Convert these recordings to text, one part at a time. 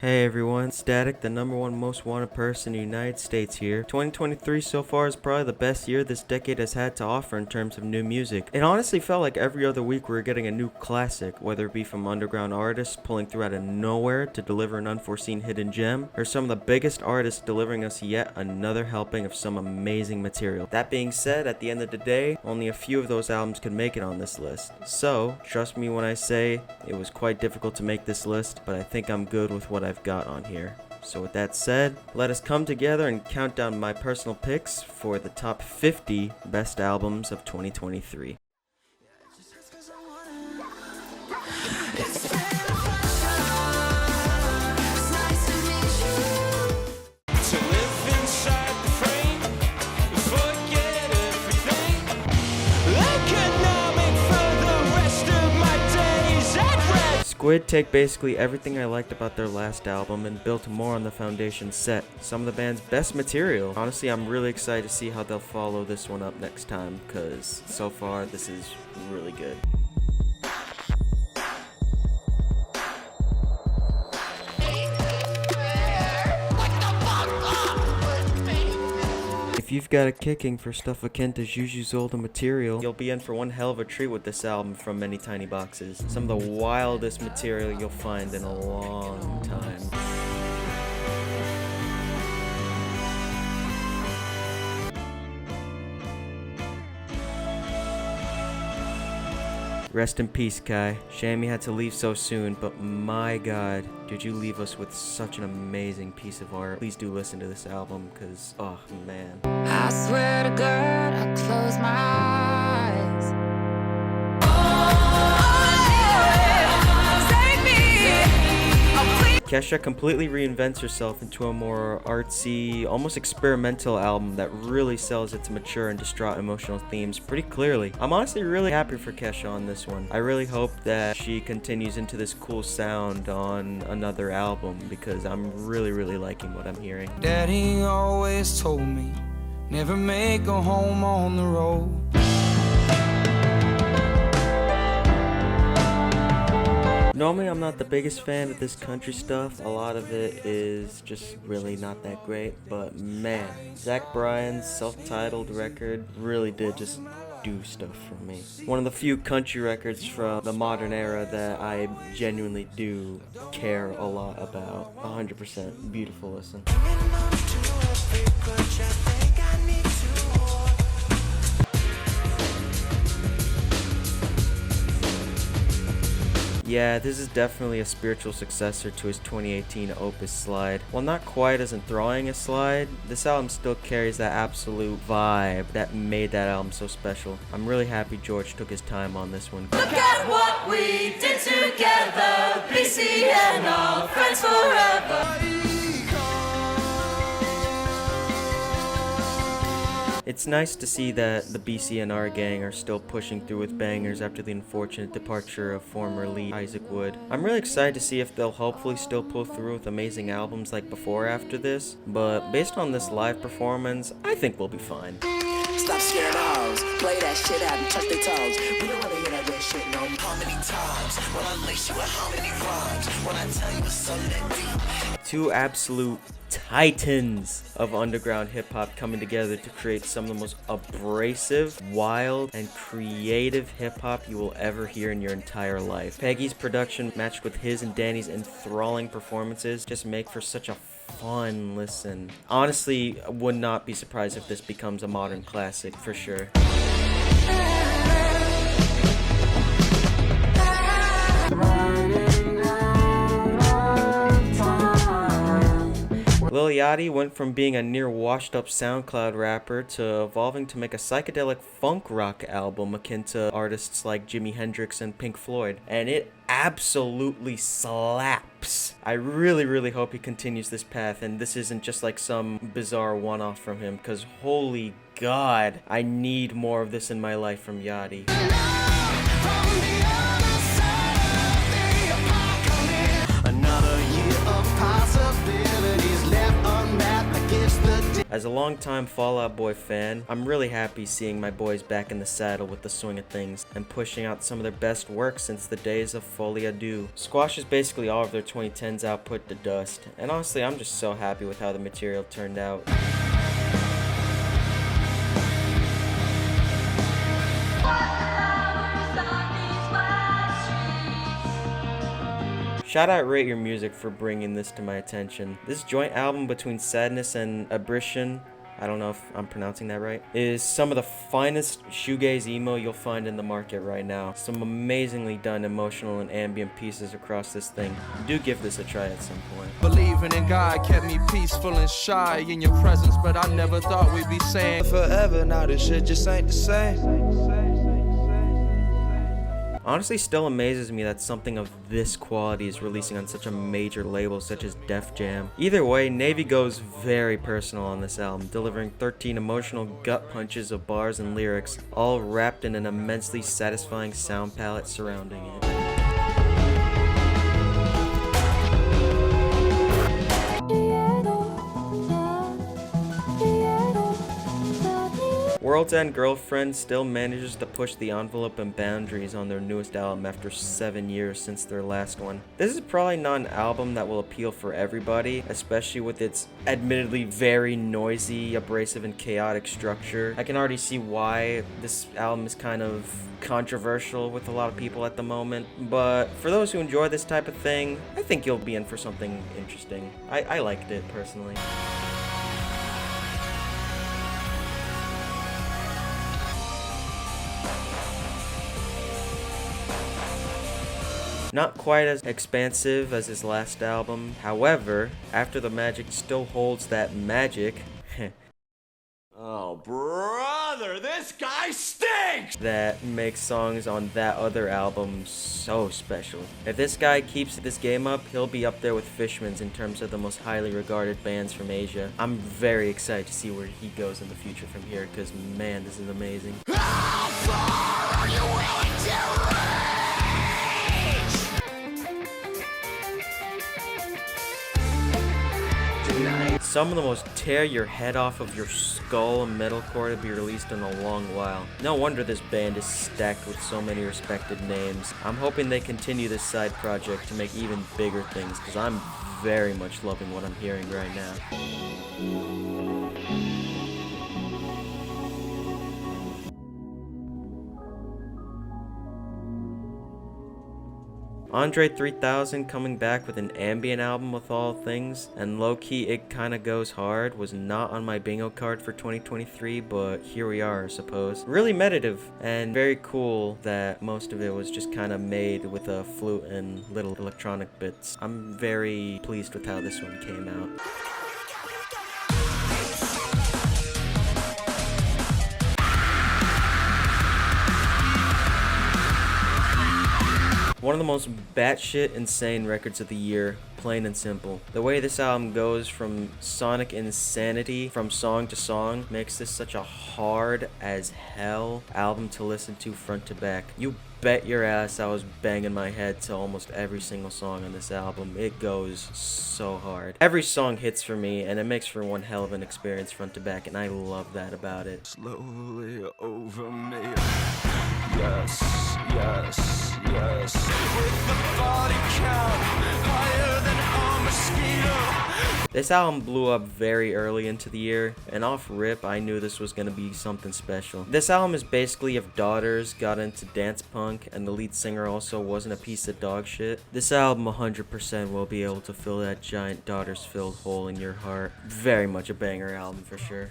Hey everyone, Static, the #1 most wanted person in the United States here. 2023 so far is probably the best year this decade has had to offer in terms of new music. It honestly felt like every other week we were getting a new classic, whether it be from underground artists pulling through out of nowhere to deliver an unforeseen hidden gem, or some of the biggest artists delivering us yet another helping of some amazing material. That being said, at the end of the day, only a few of those albums could make it on this list. So, trust me when I say, it was quite difficult to make this list, but I think I'm good with what I've got on here. So with that said, let us come together and count down my personal picks for the top 50 best albums of 2023. Squid take basically everything I liked about their last album and built more on the foundation set, some of the band's best material. Honestly, I'm really excited to see how they'll follow this one up next time, because so far this is really good. If you've got a kicking for stuff akin to Juju's older material, you'll be in for one hell of a treat with this album from Many Tiny Boxes. Some of the wildest material you'll find in a long time. Rest in peace, Kai. Shame you had to leave so soon, but my god, did you leave us with such an amazing piece of art. Please do listen to this album, because, oh man. I swear to God, I close my eyes. Kesha completely reinvents herself into a more artsy, almost experimental album that really sells its mature and distraught emotional themes pretty clearly. I'm honestly really happy for Kesha on this one. I really hope that she continues into this cool sound on another album, because I'm really liking what I'm hearing. Daddy always told me, never make a home on the road. Normally, I'm not the biggest fan of this country stuff. A lot of it is just really not that great. But man, Zach Bryan's self-titled record really did just do stuff for me. One of the few country records from the modern era that I genuinely do care a lot about. 100% beautiful listen. Yeah, this is definitely a spiritual successor to his 2018 Opus Slide. While not quite as enthralling as Slide, this album still carries that absolute vibe that made that album so special. I'm really happy George took his time on this one. Look at what we did together, BC and all friends forever. It's nice to see that the BCNR gang are still pushing through with bangers after the unfortunate departure of former lead Isaac Wood. I'm really excited to see if they'll hopefully still pull through with amazing albums like before after this, but based on this live performance, I think we'll be fine. Stop scaring hoes, play that shit out and touch their toes. We don't wanna hear that red shit no more. How many times when I lace you with how many rhymes? When I tell you it's something that deep. Two absolute titans of underground hip-hop coming together to create some of the most abrasive, wild, and creative hip-hop you will ever hear in your entire life. Peggy's production matched with his and Danny's enthralling performances just make for such a fun listen. Honestly, I would not be surprised if this becomes a modern classic for sure. Lil Yachty went from being a near washed-up SoundCloud rapper to evolving to make a psychedelic funk rock album akin to artists like Jimi Hendrix and Pink Floyd, and it absolutely slaps. I really hope he continues this path and this isn't just like some bizarre one-off from him, because holy god, I need more of this in my life from Yachty. As a longtime Fall Out Boy fan, I'm really happy seeing my boys back in the saddle with the swing of things and pushing out some of their best work since the days of Folie à Deux. Squashes basically all of their 2010s output to dust, and honestly I'm just so happy with how the material turned out. Shout out Rate Your Music for bringing this to my attention. This joint album between Sadness and Abrition, I don't know if I'm pronouncing that right, is some of the finest shoegaze emo you'll find in the market right now. Some amazingly done emotional and ambient pieces across this thing. Do give this a try at some point. Believing in God kept me peaceful and shy in your presence, but I never thought we'd be saying forever. Now this shit just ain't the same. Honestly, still amazes me that something of this quality is releasing on such a major label such as Def Jam. Either way, Navi goes very personal on this album, delivering 13 emotional gut punches of bars and lyrics, all wrapped in an immensely satisfying sound palette surrounding it. World's End Girlfriend still manages to push the envelope and boundaries on their newest album after 7 years since their last one. This is probably not an album that will appeal for everybody, especially with its admittedly very noisy, abrasive, and chaotic structure. I can already see why this album is kind of controversial with a lot of people at the moment, but for those who enjoy this type of thing, I think you'll be in for something interesting. I liked it personally. Not quite as expansive as his last album, however, After the Magic still holds that magic oh, brother, this guy stinks! that makes songs on that other album so special. If this guy keeps this game up, he'll be up there with Fishman's in terms of the most highly regarded bands from Asia. I'm very excited to see where he goes in the future from here, because man, this is amazing. How far are you willing to reach? Some of the most tear your head off of your skull metalcore to be released in a long while. No wonder this band is stacked with so many respected names. I'm hoping they continue this side project to make even bigger things, because I'm very much loving what I'm hearing right now. Andre 3000 coming back with an ambient album with all things, and low-key It Kinda Goes Hard was not on my bingo card for 2023, but here we are, I suppose. Really meditative, and very cool that most of it was just kinda made with a flute and little electronic bits. I'm very pleased with how this one came out. One of the most batshit insane records of the year, plain and simple. The way this album goes from sonic insanity from song to song makes this such a hard as hell album to listen to front to back. You bet your ass I was banging my head to almost every single song on this album. It goes so hard. Every song hits for me, and it makes for one hell of an experience front to back, and I love that about it. Slowly over me. Yes, yes, yes. With the body count higher than a mosquito. This album blew up very early into the year, and off rip I knew this was gonna be something special. This album is basically if Daughters got into dance punk and the lead singer also wasn't a piece of dog shit. This album 100% will be able to fill that giant Daughters filled hole in your heart. Very much a banger album for sure.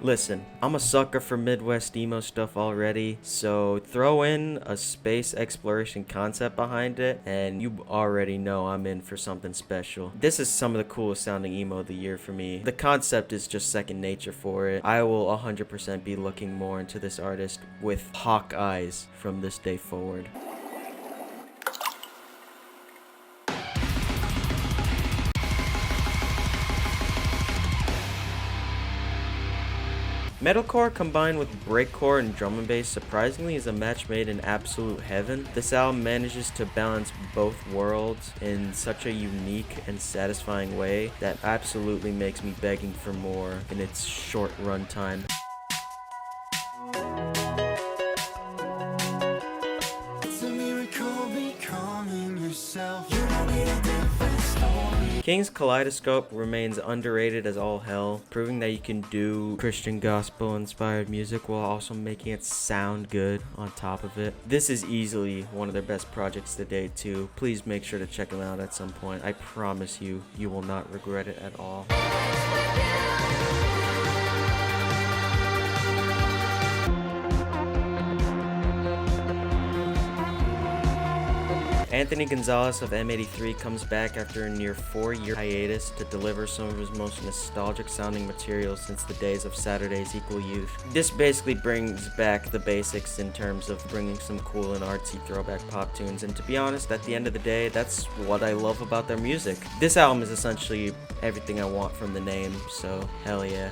Listen, I'm a sucker for Midwest emo stuff already, so throw in a space exploration concept behind it, and you already know I'm in for something special. This is some of the coolest sounding emo of the year for me. The concept is just second nature for it. I will 100% be looking more into this artist with hawk eyes from this day forward. Metalcore combined with breakcore and drum and bass surprisingly is a match made in absolute heaven. This album manages to balance both worlds in such a unique and satisfying way that absolutely makes me begging for more in its short runtime. King's Kaleidoscope remains underrated as all hell, proving that you can do Christian gospel inspired music while also making it sound good on top of it. This is easily one of their best projects to date too. Please make sure to check them out at some point. I promise you, you will not regret it at all. Anthony Gonzalez of M83 comes back after a near 4-year hiatus to deliver some of his most nostalgic sounding material since the days of Saturday's Equal Youth. This basically brings back the basics in terms of bringing some cool and artsy throwback pop tunes, and to be honest, at the end of the day, that's what I love about their music. This album is essentially everything I want from the name, so hell yeah.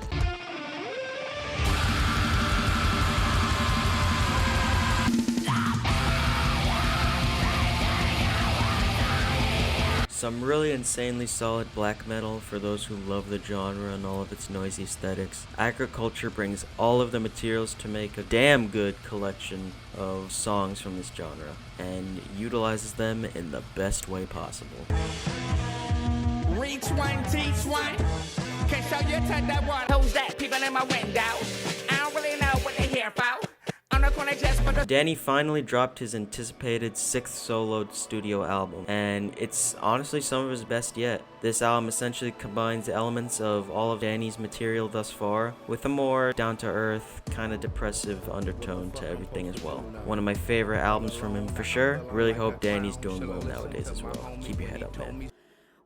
Some really insanely solid black metal for those who love the genre and all of its noisy aesthetics. Agriculture brings all of the materials to make a damn good collection of songs from this genre and utilizes them in the best way possible. Reach one, teach one. Can show you to the one. Who's that? People in my window. I don't really know what they here for. Danny finally dropped his anticipated 6th solo studio album, and it's honestly some of his best yet. This album essentially combines elements of all of Danny's material thus far, with a more down-to-earth, kind of depressive undertone to everything as well. One of my favorite albums from him for sure. Really hope Danny's doing well nowadays as well. Keep your head up, man.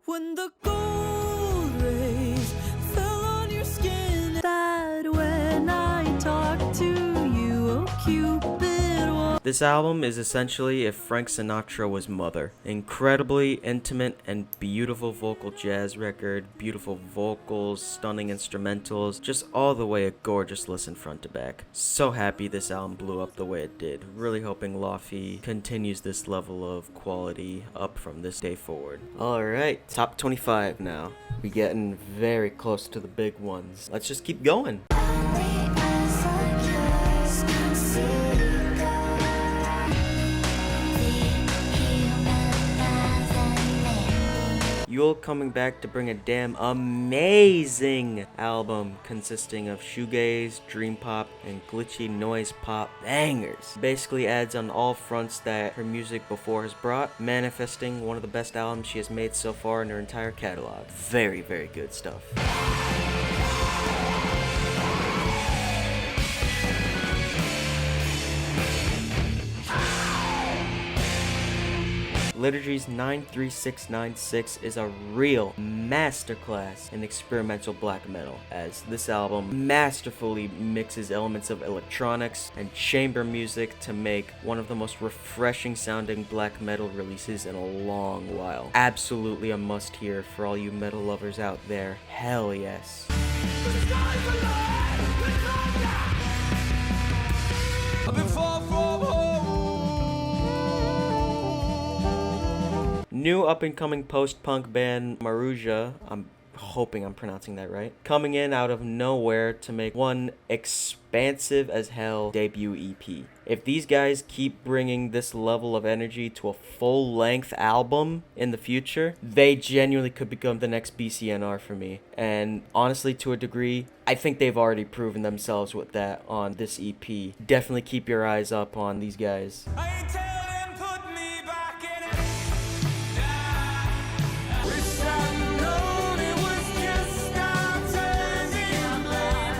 When the gold rays fell on your skin, that when I talked to you, oh Cupid. This album is essentially if Frank Sinatra was Mother. Incredibly intimate and beautiful vocal jazz record, beautiful vocals, stunning instrumentals, just all the way a gorgeous listen front to back. So happy this album blew up the way it did. Really hoping Lofi continues this level of quality up from this day forward. Alright, top 25 now. We're getting very close to the big ones. Let's just keep going. Yall coming back to bring a damn amazing album consisting of shoegaze, dream pop, and glitchy noise pop bangers. Basically adds on all fronts that her music before has brought, manifesting one of the best albums she has made so far in her entire catalog. Very, very good stuff. Liturgy's 93696 is a real masterclass in experimental black metal, as this album masterfully mixes elements of electronics and chamber music to make one of the most refreshing sounding black metal releases in a long while. Absolutely a must hear for all you metal lovers out there. Hell yes. New up-and-coming post-punk band Maruja, I'm hoping I'm pronouncing that right, coming in out of nowhere to make one expansive as hell debut EP. If these guys keep bringing this level of energy to a full-length album in the future, they genuinely could become the next BCNR for me. And honestly, to a degree, I think they've already proven themselves with that on this EP. Definitely keep your eyes up on these guys.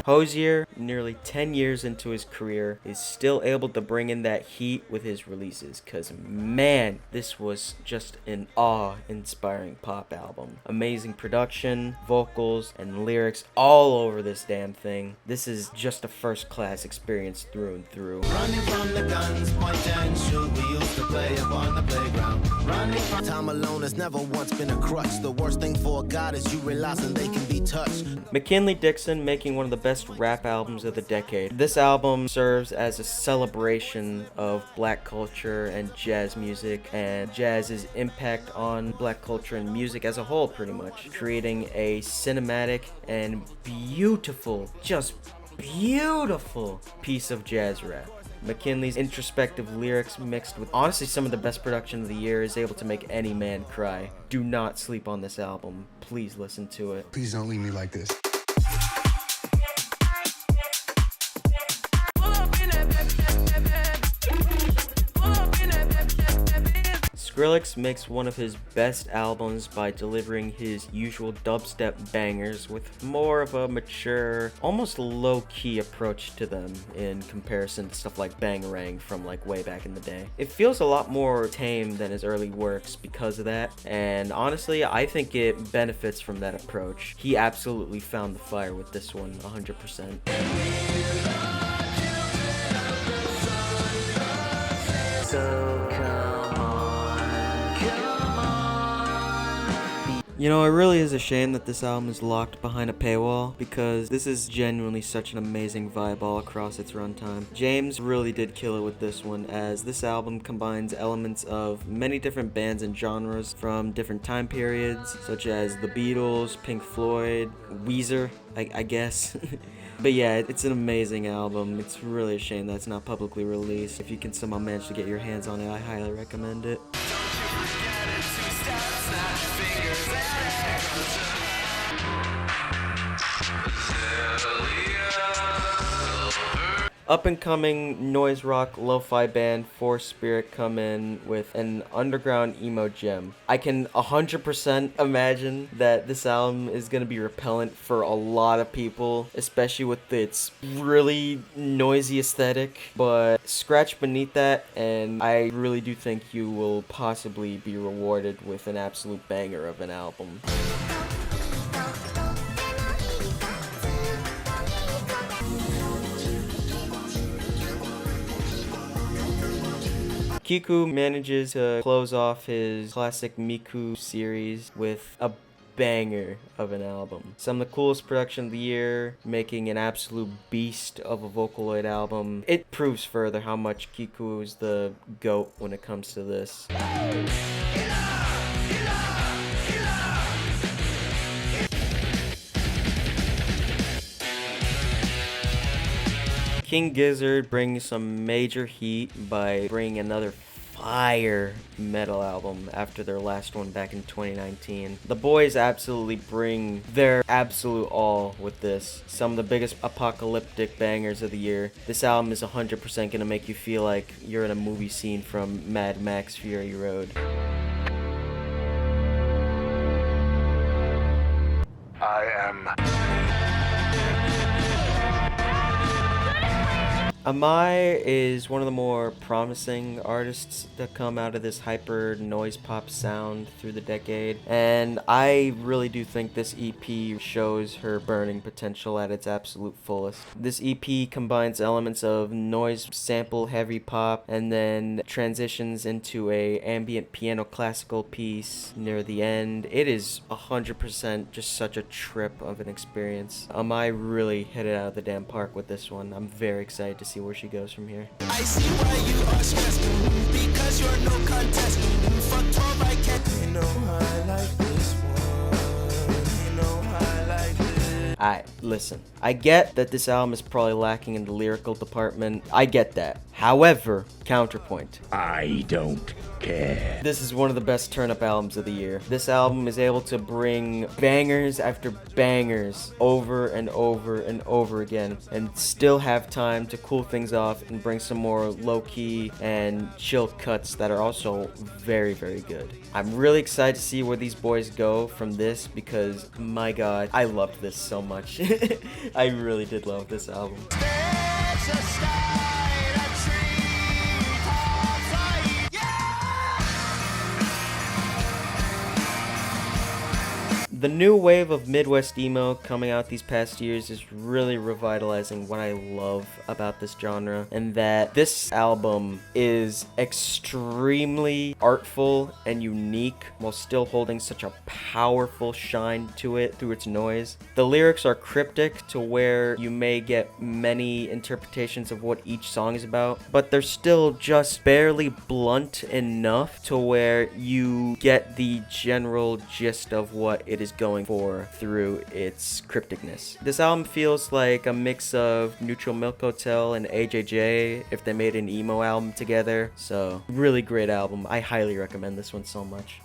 Hozier, nearly 10 years into his career, is still able to bring in that heat with his releases, cause man, this was just an awe-inspiring pop album. Amazing production, vocals, and lyrics all over this damn thing. This is just a first-class experience through and through. Running from the guns, point and shoot, we used to play upon the playground. Running from time alone has never once been a crutch. The worst thing for God is you realizing they can be touched. McKinley Dixon making one of the best rap albums albums of the decade. This album serves as a celebration of black culture and jazz music, and jazz's impact on black culture and music as a whole, pretty much, creating a cinematic and beautiful, just beautiful piece of jazz rap. McKinley's introspective lyrics mixed with honestly some of the best production of the year is able to make any man cry. Do not sleep on this album. Please listen to it. Please don't leave me like this. Skrillex makes one of his best albums by delivering his usual dubstep bangers with more of a mature, almost low-key approach to them in comparison to stuff like Bangarang from like way back in the day. It feels a lot more tame than his early works because of that, and honestly, I think it benefits from that approach. He absolutely found the fire with this one, 100%. You know, it really is a shame that this album is locked behind a paywall, because this is genuinely such an amazing vibe all across its runtime. James really did kill it with this one, as this album combines elements of many different bands and genres from different time periods, such as the Beatles, Pink Floyd, Weezer, I guess. But yeah, it's an amazing album. It's really a shame that it's not publicly released. If you can somehow manage to get your hands on it, I highly recommend it. Up-and-coming noise rock lo-fi band Force Spirit come in with an underground emo gem. I can 100% imagine that this album is going to be repellent for a lot of people, especially with its really noisy aesthetic, but scratch beneath that and I really do think you will possibly be rewarded with an absolute banger of an album. Kiku manages to close off his classic Miku series with a banger of an album. Some of the coolest production of the year, making an absolute beast of a Vocaloid album. It proves further how much Kiku is the GOAT when it comes to this. King Gizzard brings some major heat by bringing another fire metal album after their last one back in 2019. The boys absolutely bring their absolute all with this. Some of the biggest apocalyptic bangers of the year. This album is 100% going to make you feel like you're in a movie scene from Mad Max Fury Road. I am. Amai is one of the more promising artists that come out of this hyper noise pop sound through the decade, and I really do think this EP shows her burning potential at its absolute fullest. This EP combines elements of noise sample heavy pop and then transitions into a ambient piano classical piece near the end. It is 100% just such a trip of an experience. Amai really hit it out of the damn park with this one. I'm very excited to see where she goes from here. I see why you are stressed because you're no contest. Fuck 12, I can't. You know I like this one. You know I like this. Alright, listen. I get that this album is probably lacking in the lyrical department. I get that. However, counterpoint. I don't care. This is one of the best turn-up albums of the year. This album is able to bring bangers after bangers over and over and over again and still have time to cool things off and bring some more low-key and chill cuts that are also very, very good. I'm really excited to see where these boys go from this because, my god, I loved this so much. I really did love this album. The new wave of Midwest emo coming out these past years is really revitalizing what I love about this genre, and that this album is extremely artful and unique while still holding such a powerful shine to it through its noise. The lyrics are cryptic to where you may get many interpretations of what each song is about, but they're still just barely blunt enough to where you get the general gist of what it is going for through its crypticness. This album feels like a mix of Neutral Milk Hotel and AJJ if they made an emo album together. So, really great album. I highly recommend this one so much.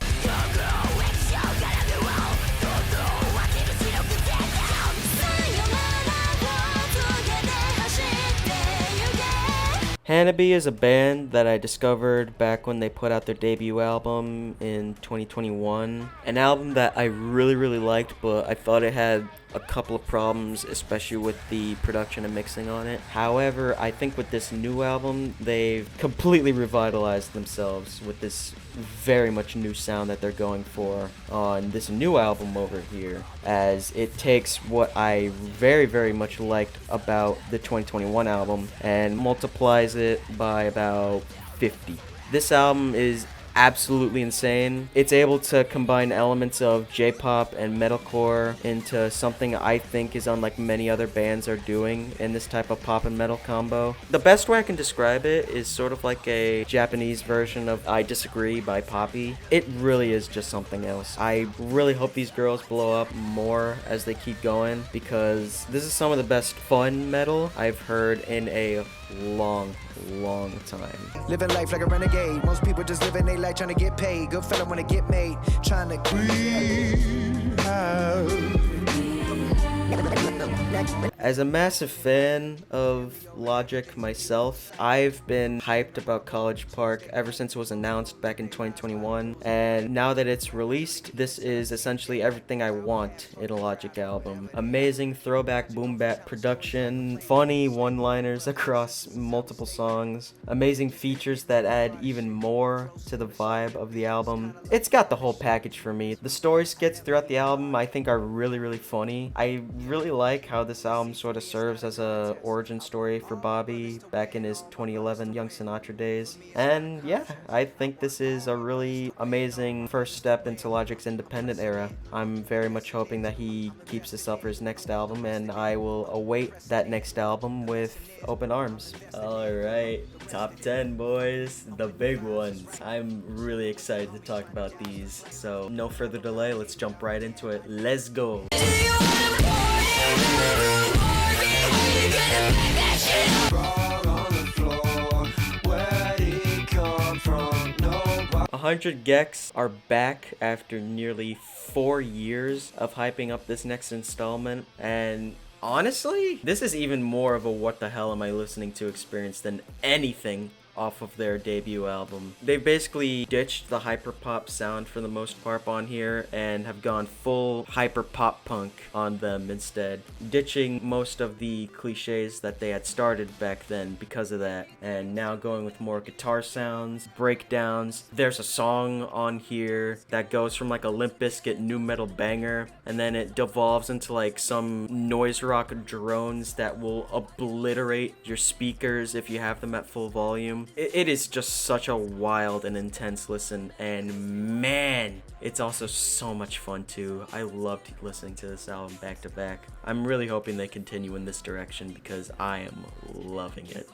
Hanabi is a band that I discovered back when they put out their debut album in 2021. An album that I really liked, but I thought it had a couple of problems, especially with the production and mixing on it. However, I think with this new album, they've completely revitalized themselves with this very much new sound that they're going for on this new album over here, as it takes what I very much liked about the 2021 album and multiplies it by about 50. This album is absolutely insane. It's able to combine elements of J-pop and metalcore into something I think is unlike many other bands are doing in this type of pop and metal combo. The best way I can describe it is sort of like a Japanese version of I Disagree by Poppy. It really is just something else. I really hope these girls blow up more as they keep going, because this is some of the best fun metal I've heard in a long time. Living life like a renegade. Most people just living their life trying to get paid. Good fella wanna get made. Trying to As a massive fan of Logic myself, I've been hyped about College Park ever since it was announced back in 2021, and now that it's released, this is essentially everything I want in a Logic album. Amazing throwback boom bap production, funny one-liners across multiple songs, amazing features that add even more to the vibe of the album. It's got the whole package for me. The story skits throughout the album I think are really funny. I really like how this album sort of serves as a origin story for Bobby back in his 2011 Young Sinatra days. And yeah, I think this is a really amazing first step into Logic's independent era. I'm very much hoping that he keeps this up for his next album, and I will await that next album with open arms. Alright, top 10 boys, the big ones. I'm really excited to talk about these, so no further delay, let's jump right into it. Let's go! 100 Gex are back after nearly 4 years of hyping up this next installment, and honestly, this is even more of a what the hell am I listening to experience than anything off of their debut album. They've basically ditched the hyperpop sound for the most part on here and have gone full hyperpop punk on them instead, ditching most of the cliches that they had started back then because of that, and now going with more guitar sounds, breakdowns. There's a song on here that goes from like a Limp Bizkit nu metal banger, and then it devolves into like some noise rock drones that will obliterate your speakers if you have them at full volume. It is just such a wild and intense listen, and man, it's also so much fun too. I loved listening to this album back to back. I'm really hoping they continue in this direction because I am loving it.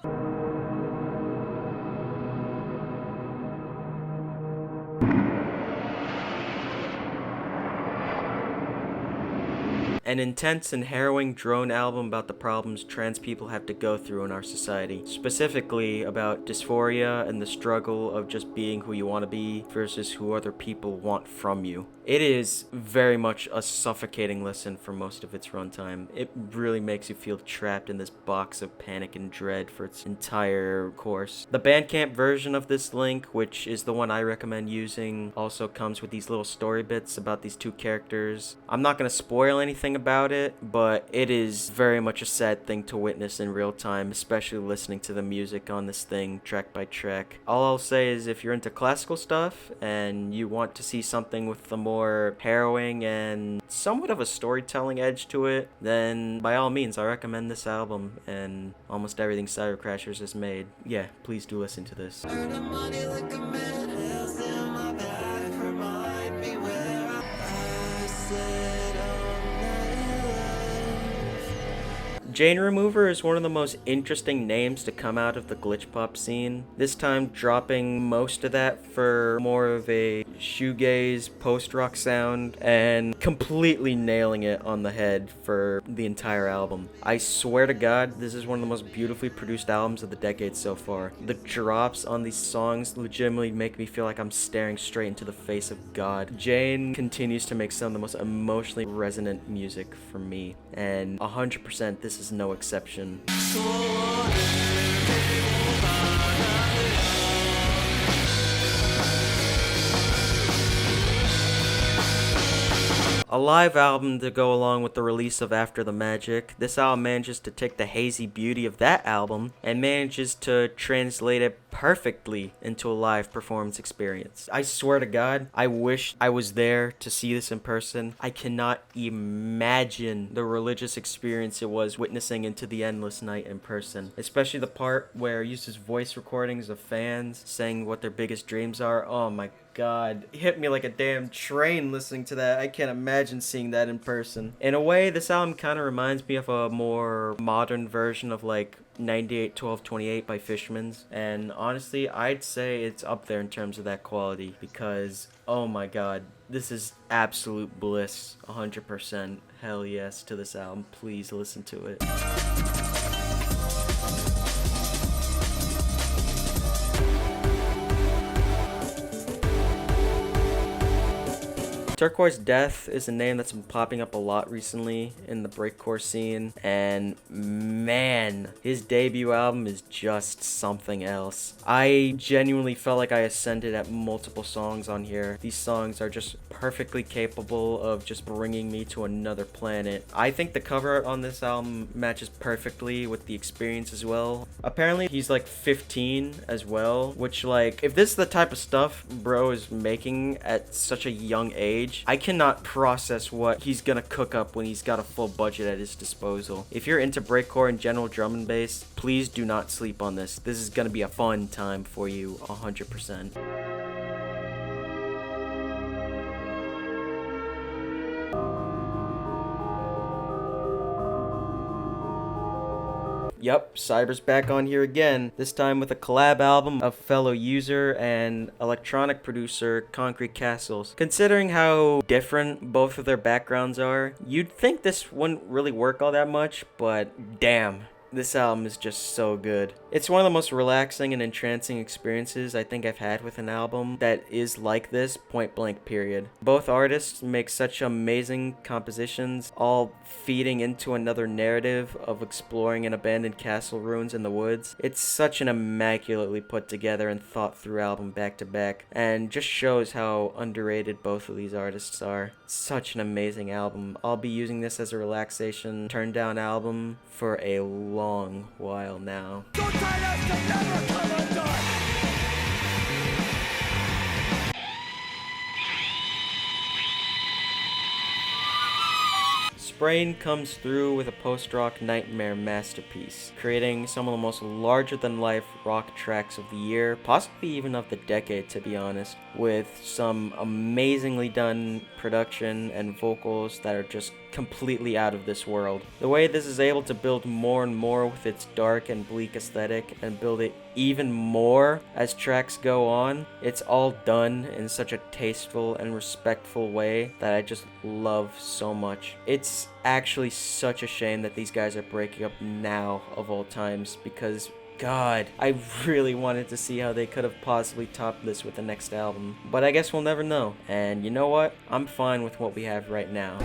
An intense and harrowing drone album about the problems trans people have to go through in our society. Specifically about dysphoria and the struggle of just being who you want to be versus who other people want from you. It is very much a suffocating listen for most of its runtime. It really makes you feel trapped in this box of panic and dread for its entire course. The Bandcamp version of this link, which is the one I recommend using, also comes with these little story bits about these two characters. I'm not going to spoil anything about it, but it is very much a sad thing to witness in real time, especially listening to the music on this thing track by track. All I'll say is if you're into classical stuff and you want to see something with a more harrowing and somewhat of a storytelling edge to it, then by all means I recommend this album and almost everything Cybercrashers has made. Yeah, please do listen to this. Jane Remover is one of the most interesting names to come out of the glitch pop scene. This time dropping most of that for more of a shoegaze post-rock sound and completely nailing it on the head for the entire album. I swear to God, this is one of the most beautifully produced albums of the decade so far. The drops on these songs legitimately make me feel like I'm staring straight into the face of God. Jane continues to make some of the most emotionally resonant music for me, and 100% this is no exception. A live album to go along with the release of After the Magic. This album manages to take the hazy beauty of that album and manages to translate it perfectly into a live performance experience. I swear to God, I wish I was there to see this in person. I cannot imagine the religious experience it was witnessing Into the Endless Night in person. Especially the part where it uses voice recordings of fans saying what their biggest dreams are. Oh my God, it hit me like a damn train listening to that. I can't imagine seeing that in person. In a way, this album kind of reminds me of a more modern version of like 98-12-28 by Fishmans, and honestly I'd say it's up there in terms of that quality because oh my God, this is absolute bliss. 100% hell yes to this album. Please listen to it. Turquoise Death is a name that's been popping up a lot recently in the breakcore scene, and man, his debut album is just something else. I genuinely felt like I ascended at multiple songs on here. These songs are just perfectly capable of just bringing me to another planet. I think the cover art on this album matches perfectly with the experience as well. Apparently he's like 15 as well, which like, if this is the type of stuff bro is making at such a young age, I cannot process what he's gonna cook up when he's got a full budget at his disposal. If you're into breakcore and general drum and bass, please do not sleep on this. This is gonna be a fun time for you, 100%. Yep, Cyber's back on here again, this time with a collab album of fellow user and electronic producer Concrete Castles. Considering how different both of their backgrounds are, you'd think this wouldn't really work all that much, but damn. This album is just so good. It's one of the most relaxing and entrancing experiences I think I've had with an album that is like this, point blank period. Both artists make such amazing compositions, all feeding into another narrative of exploring an abandoned castle ruins in the woods. It's such an immaculately put together and thought through album back to back, and just shows how underrated both of these artists are. Such an amazing album. I'll be using this as a relaxation turn down album for a long while now. Sprain comes through with a post-rock nightmare masterpiece, creating some of the most larger-than-life rock tracks of the year, possibly even of the decade to be honest, with some amazingly done production and vocals that are just completely out of this world. The way this is able to build more and more with its dark and bleak aesthetic and build it even more as tracks go on, it's all done in such a tasteful and respectful way that I just love so much. It's actually such a shame that these guys are breaking up now of all times, because God, I really wanted to see how they could have possibly topped this with the next album. But I guess we'll never know. And you know what? I'm fine with what we have right now.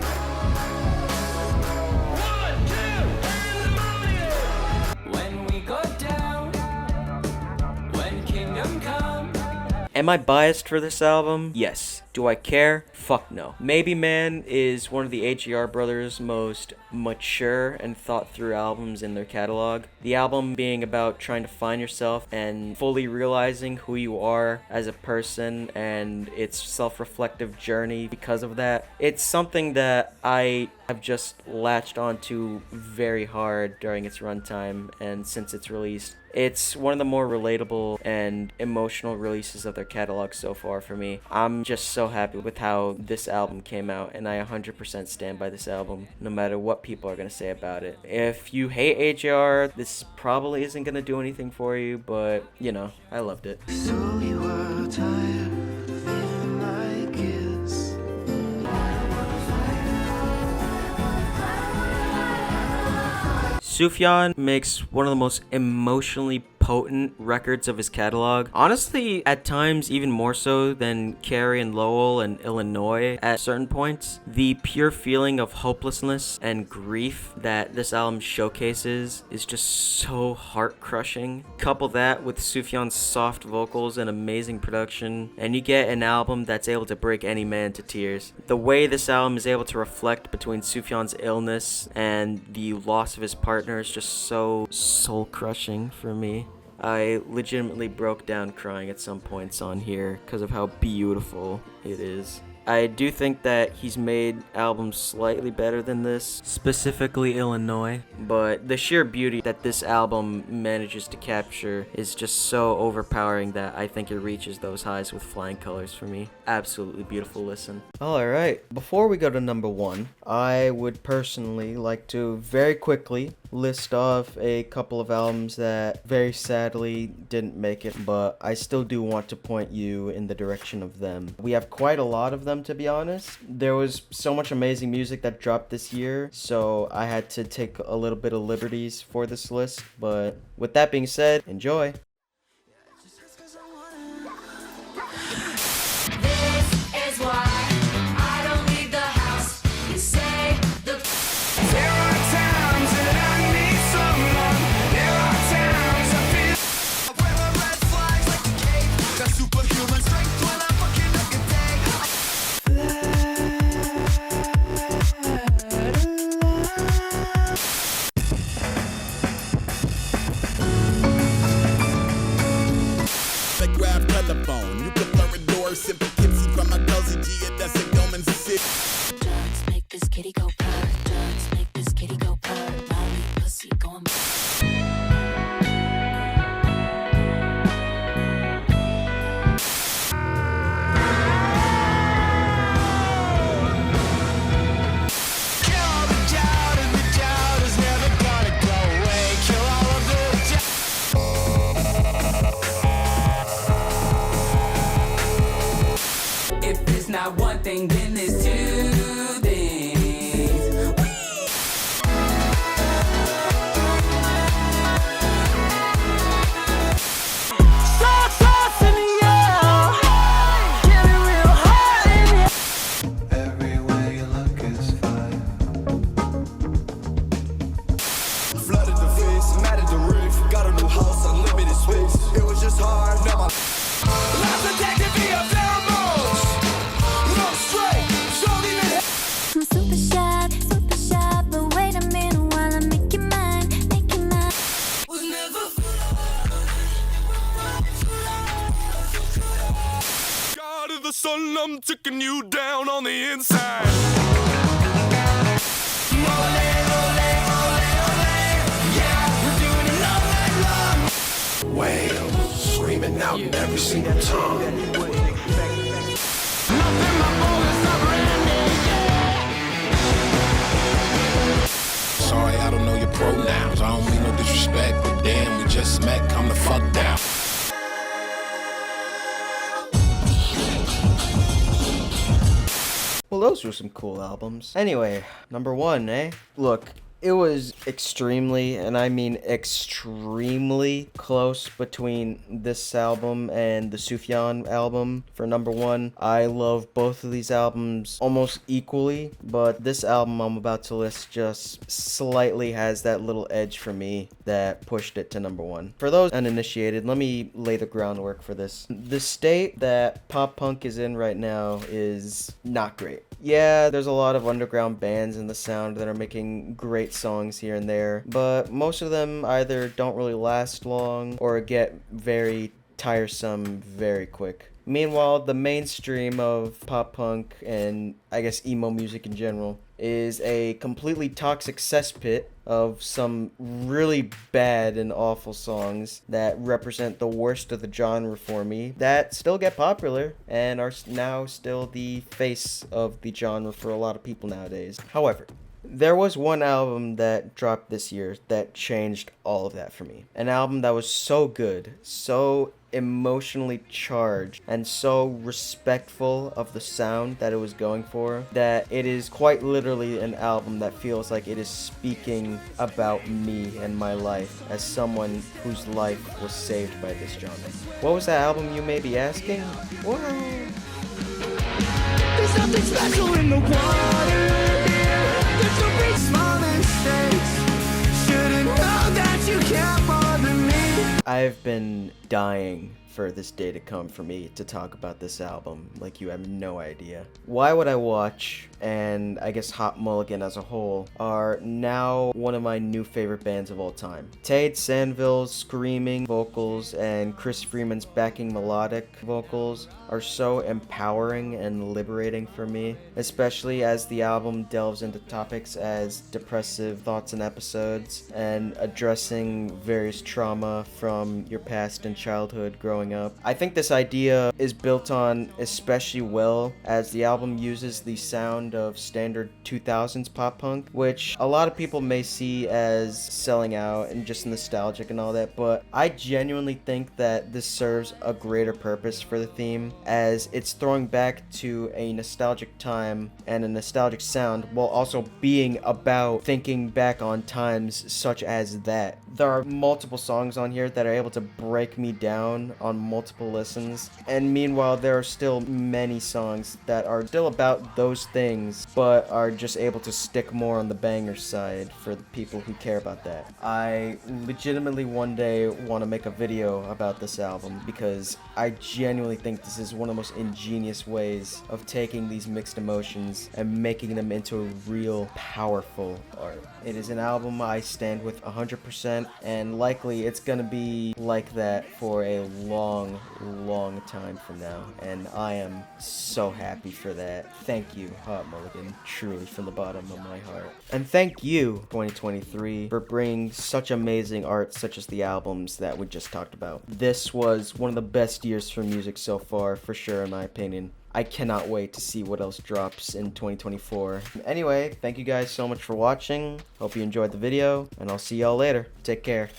Am I biased for this album? Yes. Do I care? Fuck no. Maybe Man is one of the AGR brothers' most mature and thought through albums in their catalog. The album being about trying to find yourself and fully realizing who you are as a person and its self-reflective journey because of that. It's something that I have just latched onto very hard during its runtime and since its release. It's one of the more relatable and emotional releases of their catalog so far for me. I'm just so happy with how this album came out, and I 100% stand by this album, no matter what people are going to say about it. If you hate AJR, this probably isn't going to do anything for you, but, you know, I loved it. So you are tired of feeling like it's Sufjan makes one of the most emotionally potent records of his catalog. Honestly, at times even more so than Carrie and Lowell and Illinois at certain points. The pure feeling of hopelessness and grief that this album showcases is just so heart-crushing. Couple that with Sufjan's soft vocals and amazing production, and you get an album that's able to break any man to tears. The way this album is able to reflect between Sufjan's illness and the loss of his partner is just so soul-crushing for me. I legitimately broke down crying at some points on here because of how beautiful it is. I do think that he's made albums slightly better than this, specifically Illinois, but the sheer beauty that this album manages to capture is just so overpowering that I think it reaches those highs with flying colors for me. Absolutely beautiful listen. Alright, before we go to number 1, I would personally like to very quickly list off a couple of albums that very sadly didn't make it, but I still do want to point you in the direction of them. We have quite a lot of them, to be honest. There was so much amazing music that dropped this year, so I had to take a little bit of liberties for this list, but with that being said, enjoy. One thing, then there's two things. Sauce in the air, get it real hot in here. everywhere you look is fire. Flooded the face, mad at the roof. Got a new house, unlimited space. It was just hard, now my life's addicted via pheromones. Look straight, showed in the I'm super shy, but wait a minute while I make you mine, make you mine. was never God of the sun, I'm taking you down on the inside. Wail, screaming out in every single tongue. Sorry, I don't know your pronouns. I don't mean no disrespect, but damn, we just met. Come the fuck down. Well, those were some cool albums. Anyway, number 1, eh? Look, It was extremely, and I mean extremely close between this album and the Sufjan album for number one. I love both of these albums almost equally, but this album I'm about to list just slightly has that little edge for me that pushed it to number one. For those uninitiated, let me lay the groundwork for this. The state that pop punk is in right now is not great. Yeah, there's a lot of underground bands in the sound that are making great songs here and there, but most of them either don't really last long or get very tiresome very quick. Meanwhile, the mainstream of pop punk and I guess emo music in general is a completely toxic cesspit of some really bad and awful songs that represent the worst of the genre for me that still get popular and are now still the face of the genre for a lot of people nowadays. However, there was one album that dropped this year that changed all of that for me. An album that was so good, so emotionally charged, and so respectful of the sound that it was going for, that it is quite literally an album that feels like it is speaking about me and my life as someone whose life was saved by this genre. What was that album, you may be asking? Well, There's something special in the water here. There's no big small mistakes. Should've known that you can't bother me. I've been dying for this day to come for me to talk about this album like you have no idea. Why Would I Watch and I guess Hot Mulligan as a whole are now one of my new favorite bands of all time. Tate Sandville's screaming vocals and Chris Freeman's backing melodic vocals are so empowering and liberating for me, especially as the album delves into topics as depressive thoughts and episodes and addressing various trauma from your past and childhood growing up. I think this idea is built on especially well as the album uses the sound of standard 2000s pop punk, which a lot of people may see as selling out and just nostalgic and all that, but I genuinely think that this serves a greater purpose for the theme, as it's throwing back to a nostalgic time and a nostalgic sound while also being about thinking back on times such as that. There are multiple songs on here that are able to break me down on multiple listens, and meanwhile there are still many songs that are still about those things but are just able to stick more on the banger side for the people who care about that. I legitimately one day want to make a video about this album because I genuinely think this is one of the most ingenious ways of taking these mixed emotions and making them into real powerful art. It is an album I stand with 100%, and likely it's gonna be like that for a long time from now, and I am so happy for that. Thank you, Hot Mulligan, truly from the bottom of my heart. And thank you, 2023, for bringing such amazing art such as the albums that we just talked about. This was one of the best years for music so far, for sure, in my opinion. I cannot wait to see what else drops in 2024. Anyway, thank you guys so much for watching. Hope you enjoyed the video, and I'll see y'all later. Take care.